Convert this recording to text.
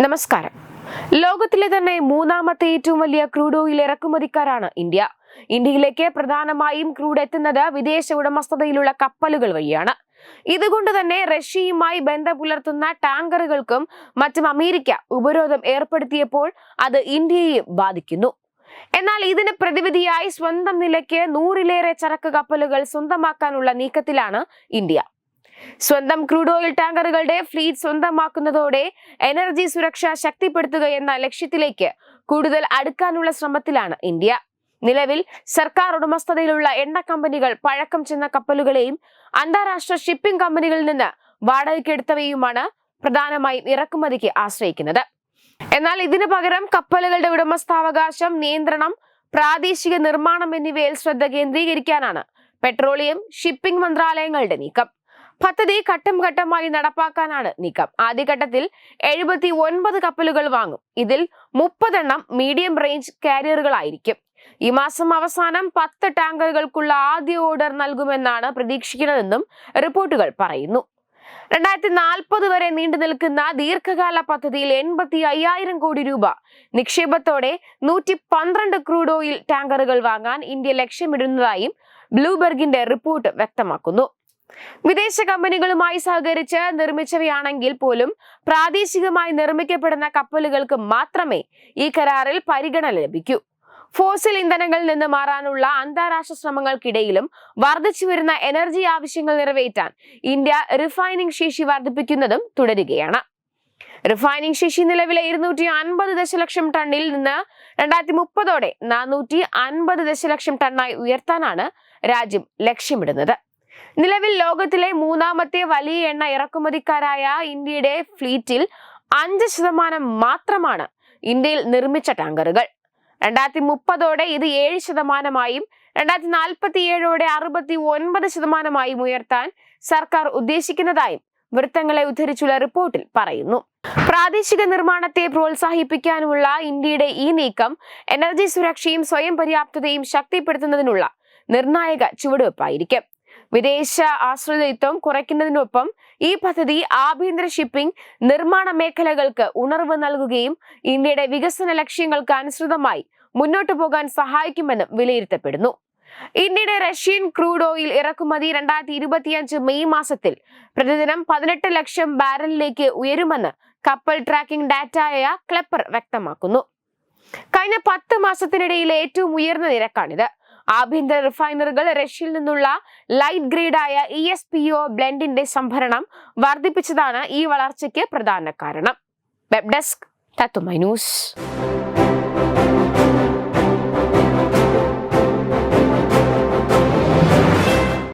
നമസ്കാരം. ലോകത്തിലെ തന്നെ മൂന്നാമത്തെ ഏറ്റവും വലിയ ക്രൂഡ് ഓയിൽ ഇറക്കുമതിക്കാരാണ് ഇന്ത്യ. ഇന്ത്യയിലേക്ക് പ്രധാനമായും ക്രൂഡ് എത്തുന്നത് വിദേശ ഉടമസ്ഥതയിലുള്ള കപ്പലുകൾ വഴിയാണ്. ഇതുകൊണ്ട് തന്നെ റഷ്യയുമായി ബന്ധം പുലർത്തുന്ന ടാങ്കറുകൾക്കും മറ്റും അമേരിക്ക ഉപരോധം ഏർപ്പെടുത്തിയപ്പോൾ അത് ഇന്ത്യയെയും ബാധിക്കുന്നു. എന്നാൽ ഇതിന് പ്രതിവിധിയായി സ്വന്തം നിലയ്ക്ക് 100-ലേറെ ചരക്ക് കപ്പലുകൾ സ്വന്തമാക്കാനുള്ള നീക്കത്തിലാണ് ഇന്ത്യ. സ്വന്തം ക്രൂഡ് ഓയിൽ ടാങ്കറുകളുടെ ഫ്ലീറ്റ് സ്വന്തമാക്കുന്നതോടെ എനർജി സുരക്ഷ ശക്തിപ്പെടുത്തുക എന്ന ലക്ഷ്യത്തിലേക്ക് കൂടുതൽ അടുക്കാനുള്ള ശ്രമത്തിലാണ് ഇന്ത്യ. നിലവിൽ സർക്കാർ ഉടമസ്ഥതയിലുള്ള എണ്ണ കമ്പനികൾ പഴക്കം ചെന്ന കപ്പലുകളെയും അന്താരാഷ്ട്ര ഷിപ്പിംഗ് കമ്പനികളിൽ നിന്ന് വാടകയ്ക്കെടുത്തവയുമാണ് പ്രധാനമായും ഇറക്കുമതിക്ക് ആശ്രയിക്കുന്നത്. എന്നാൽ ഇതിനു പകരം കപ്പലുകളുടെ ഉടമസ്ഥാവകാശം, നിയന്ത്രണം, പ്രാദേശിക നിർമ്മാണം എന്നിവയിൽ ശ്രദ്ധ കേന്ദ്രീകരിക്കാനാണ് പെട്രോളിയം, ഷിപ്പിംഗ് മന്ത്രാലയങ്ങളുടെ നീക്കം. പദ്ധതി ഘട്ടം ഘട്ടമായി നടപ്പാക്കാനാണ് നീക്കം. ആദ്യഘട്ടത്തിൽ 79 കപ്പലുകൾ വാങ്ങും. ഇതിൽ 30 എണ്ണം മീഡിയം റേഞ്ച് കാരിയറുകളായിരിക്കും. ഈ മാസം അവസാനം 10 ടാങ്കറുകൾക്കുള്ള ആദ്യ ഓർഡർ നൽകുമെന്നാണ് പ്രതീക്ഷിക്കുന്നതെന്നും റിപ്പോർട്ടുകൾ പറയുന്നു. 2040 വരെ നീണ്ടു നിൽക്കുന്ന ദീർഘകാല പദ്ധതിയിൽ 85,000 കോടി രൂപ നിക്ഷേപത്തോടെ 112 ക്രൂഡ് ഓയിൽ ടാങ്കറുകൾ വാങ്ങാൻ ഇന്ത്യ ലക്ഷ്യമിടുന്നതായും ബ്ലൂംബെർഗിന്റെ റിപ്പോർട്ട് വ്യക്തമാക്കുന്നു. വിദേശ കമ്പനികളുമായി സഹകരിച്ച് നിർമ്മിച്ചവയാണെങ്കിൽ പോലും പ്രാദേശികമായി നിർമ്മിക്കപ്പെടുന്ന കപ്പലുകൾക്ക് മാത്രമേ ഈ കരാറിൽ പരിഗണന ലഭിക്കൂ. ഫോസിൽ ഇന്ധനങ്ങളിൽ നിന്ന് മാറാനുള്ള അന്താരാഷ്ട്ര ശ്രമങ്ങൾക്കിടയിലും വർദ്ധിച്ചുവരുന്ന എനർജി ആവശ്യങ്ങൾ നിറവേറ്റാൻ ഇന്ത്യ റിഫൈനിംഗ് ശേഷി വർദ്ധിപ്പിക്കുന്നതും തുടരുകയാണ്. റിഫൈനിംഗ് ശേഷി നിലവിലെ 250 ദശലക്ഷം ടണ്ണിൽ നിന്ന് 2030ഓടെ 450 ദശലക്ഷം ടണ്ണായി ഉയർത്താനാണ് രാജ്യം ലക്ഷ്യമിടുന്നത്. നിലവിൽ ലോകത്തിലെ മൂന്നാമത്തെ വലിയ എണ്ണ ഇറക്കുമതിക്കാരായ ഇന്ത്യയുടെ ഫ്ലീറ്റിൽ 5% മാത്രമാണ് ഇന്ത്യയിൽ നിർമ്മിച്ച ടാങ്കറുകൾ. 2030ഓടെ ഇത് 7%, 2047ഓടെ 69% ഉയർത്താൻ സർക്കാർ ഉദ്ദേശിക്കുന്നതായും വൃത്തങ്ങളെ ഉദ്ധരിച്ചുള്ള റിപ്പോർട്ടിൽ പറയുന്നു. പ്രാദേശിക നിർമ്മാണത്തെ പ്രോത്സാഹിപ്പിക്കാനുള്ള ഇന്ത്യയുടെ ഈ നീക്കം എനർജി സുരക്ഷയും സ്വയം പര്യാപ്തതയും ശക്തിപ്പെടുത്തുന്നതിനുള്ള നിർണായക ചുവടുവെപ്പായിരിക്കും. വിദേശ ആശ്രിതത്വം കുറയ്ക്കുന്നതിനൊപ്പം ഈ പദ്ധതി ആഭ്യന്തര ഷിപ്പിംഗ്, നിർമ്മാണ മേഖലകൾക്ക് ഉണർവ് നൽകുകയും ഇന്ത്യയുടെ വികസന ലക്ഷ്യങ്ങൾക്ക് അനുസൃതമായി മുന്നോട്ടു പോകാൻ സഹായിക്കുമെന്നും വിലയിരുത്തപ്പെടുന്നു. ഇന്ത്യയുടെ റഷ്യൻ ക്രൂഡ് ഓയിൽ ഇറക്കുമതി 2025 മെയ് മാസത്തിൽ പ്രതിദിനം 18 ലക്ഷം ബാരലിലേക്ക് ഉയരുമെന്ന് കപ്പൽ ട്രാക്കിംഗ് ഡാറ്റയായ ക്ലെപ്പർ വ്യക്തമാക്കുന്നു. കഴിഞ്ഞ 10 മാസത്തിനിടയിലെ ഏറ്റവും ഉയർന്ന നിരക്കാണിത്. ആഭ്യന്തര റിഫൈനറുകൾ റഷ്യയിൽ നിന്നുള്ള ലൈറ്റ് ഗ്രേഡായ ESPO ബ്ലെൻഡിന്റെ സംഭരണം വർദ്ധിപ്പിച്ചതാണ് ഈ വളർച്ചയ്ക്ക് പ്രധാന കാരണം. വെബ് ഡെസ്ക് തത്തുമൈ ന്യൂസ്.